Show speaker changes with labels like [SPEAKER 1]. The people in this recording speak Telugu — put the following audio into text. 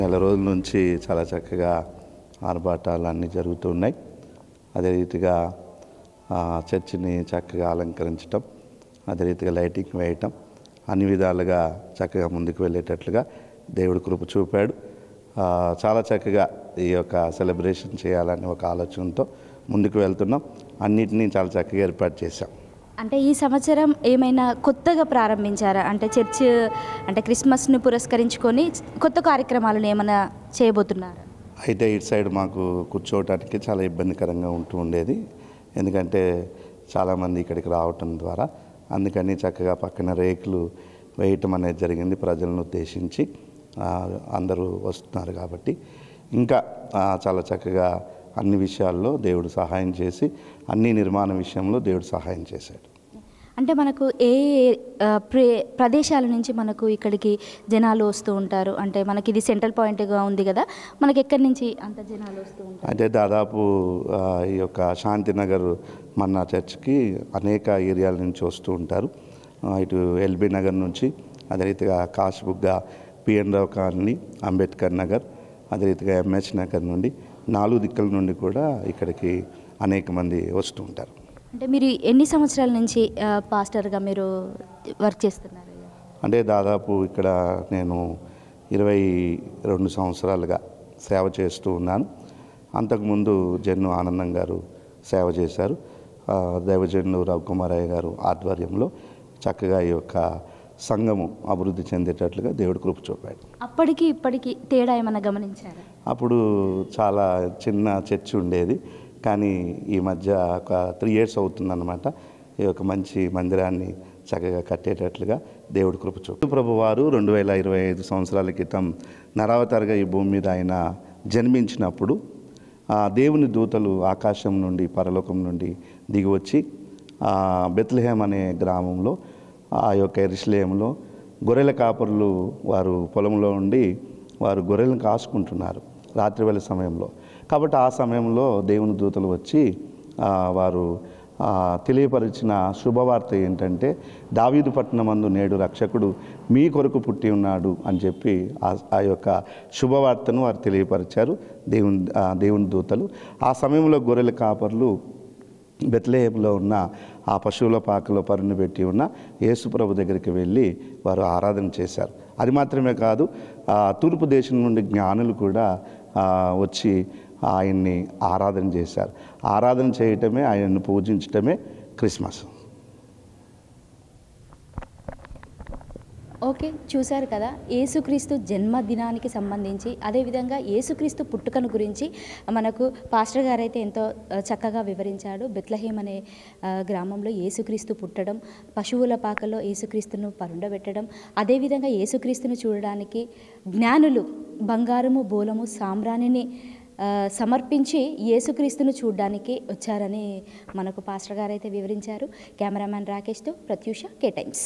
[SPEAKER 1] నెల రోజుల నుంచి చాలా చక్కగా ఆర్భాటాలు అన్నీ జరుగుతున్నాయి. అదే రీతిగా చర్చిని చక్కగా అలంకరించటం, అదే రీతిగా లైటింగ్ వేయటం, అన్ని విధాలుగా చక్కగా ముందుకు వెళ్ళేటట్లుగా దేవుడు కృప చూపాడు. చాలా చక్కగా ఈ యొక్క సెలబ్రేషన్ చేయాలని ఒక ఆలోచనతో ముందుకు వెళ్తున్నాం. అన్నిటినీ చాలా చక్కగా ఏర్పాటు చేశాం.
[SPEAKER 2] అంటే ఈ సంవత్సరం ఏమైనా కొత్తగా ప్రారంభించారా? అంటే చర్చ్ అంటే క్రిస్మస్ను పురస్కరించుకొని కొత్త కార్యక్రమాలను ఏమైనా చేయబోతున్నారా?
[SPEAKER 1] అయితే ఇటు సైడ్ మాకు కూర్చోవటానికి చాలా ఇబ్బందికరంగా ఉంటూ ఉండేది. ఎందుకంటే చాలామంది ఇక్కడికి రావటం ద్వారా, అందుకని చక్కగా పక్కన రేకులు వేయటం అనేది జరిగింది. ప్రజలను ఉద్దేశించి అందరూ వస్తున్నారు కాబట్టి ఇంకా చాలా చక్కగా అన్ని విషయాల్లో దేవుడు సహాయం చేసి, అన్ని నిర్మాణ విషయంలో దేవుడు సహాయం చేశాడు.
[SPEAKER 2] అంటే మనకు ఏ ప్రదేశాల నుంచి మనకు ఇక్కడికి జనాలు వస్తూ ఉంటారు? అంటే మనకి ఇది సెంట్రల్ పాయింట్గా ఉంది కదా, మనకి ఎక్కడి నుంచి అంత జనాలు వస్తూ ఉంటారు?
[SPEAKER 1] అంటే దాదాపు ఈ యొక్క శాంతినగర్ మన్నా చర్చ్కి అనేక ఏరియాల నుంచి వస్తూ ఉంటారు. ఇటు ఎల్బీ నగర్ నుంచి, అదే రీతిగా కాశీబుగ్గ, పిఎన్ రావు కాలనీ, అంబేద్కర్ నగర్, అదే రీతిగా ఎంహెచ్ నగర్ నుండి 4 దిక్కుల నుండి కూడా ఇక్కడికి అనేక మంది వస్తూ ఉంటారు.
[SPEAKER 2] అంటే మీరు ఎన్ని సంవత్సరాల నుంచి పాస్టర్గా మీరు వర్క్ చేస్తున్నారు?
[SPEAKER 1] అంటే దాదాపు ఇక్కడ నేను 22 సంవత్సరాలుగా సేవ చేస్తూ ఉన్నాను. అంతకుముందు జన్ను ఆనందం గారు సేవ చేశారు. దైవజన్ను రవికుమారయ్య గారు ఆధ్వర్యంలో చక్కగా ఈ యొక్క సంఘము అభివృద్ధి చెందేటట్లుగా దేవుడు కృప చూపాడు.
[SPEAKER 2] అప్పటికి ఇప్పటికి తేడా ఏమైనా గమనించారా?
[SPEAKER 1] అప్పుడు చాలా చిన్న చర్చి ఉండేది, కానీ ఈ మధ్య ఒక 3 years అవుతుందన్నమాట ఈ యొక్క మంచి మందిరాన్ని చక్కగా కట్టేటట్లుగా దేవుడు కృప చూపు. ప్రభువారు 2025 సంవత్సరాల క్రితం నరావతారుగా ఈ భూమి మీద ఆయన జన్మించినప్పుడు దేవుని దూతలు ఆకాశం నుండి, పరలోకం నుండి దిగివచ్చి బెత్లెహేమ్ అనే గ్రామంలో, ఆ యొక్క యెరూషలేములో గొర్రెల కాపరులు వారు పొలంలో ఉండి వారు గొర్రెలను కాసుకుంటున్నారు రాత్రివేళ సమయంలో. కాబట్టి ఆ సమయంలో దేవుని దూతలు వచ్చి వారు తెలియపరిచిన శుభవార్త ఏంటంటే, దావీదు పట్టణమందు నేడు రక్షకుడు మీ కొరకు పుట్టి ఉన్నాడు అని చెప్పి ఆ యొక్క శుభవార్తను వారు తెలియపరిచారు దేవుని దూతలు. ఆ సమయంలో గొర్రెల కాపర్లు బెత్లెహేములో ఉన్న ఆ పశువుల పాకలో పరుని పెట్టి ఉన్న యేసు ప్రభు దగ్గరికి వెళ్ళి వారు ఆరాధన చేశారు. అది మాత్రమే కాదు, తూర్పు దేశం నుండి జ్ఞానులు కూడా వచ్చి ఆయన్ని ఆరాధన చేశారు. ఆరాధన చేయటమే, ఆయన్ని పూజించటమే క్రిస్మస్.
[SPEAKER 2] ఓకే, చూశారు కదా యేసుక్రీస్తు జన్మదినానికి సంబంధించి, అదేవిధంగా యేసుక్రీస్తు పుట్టుకను గురించి మనకు పాస్టర్ గారు అయితే ఎంతో చక్కగా వివరించాడు. బెత్లెహేమ్ అనే గ్రామంలో యేసుక్రీస్తు పుట్టడం, పశువుల పాకలో యేసుక్రీస్తును పరుండబెట్టడం, అదేవిధంగా యేసుక్రీస్తును చూడడానికి జ్ఞానులు బంగారము, బోలము, సాంబ్రాణిని సమర్పించి యేసుక్రీస్తును చూడడానికి వచ్చారని మనకు పాస్టర్ గారు అయితే వివరించారు. కెమెరామ్యాన్ రాకేష్తో ప్రత్యూష, K Times.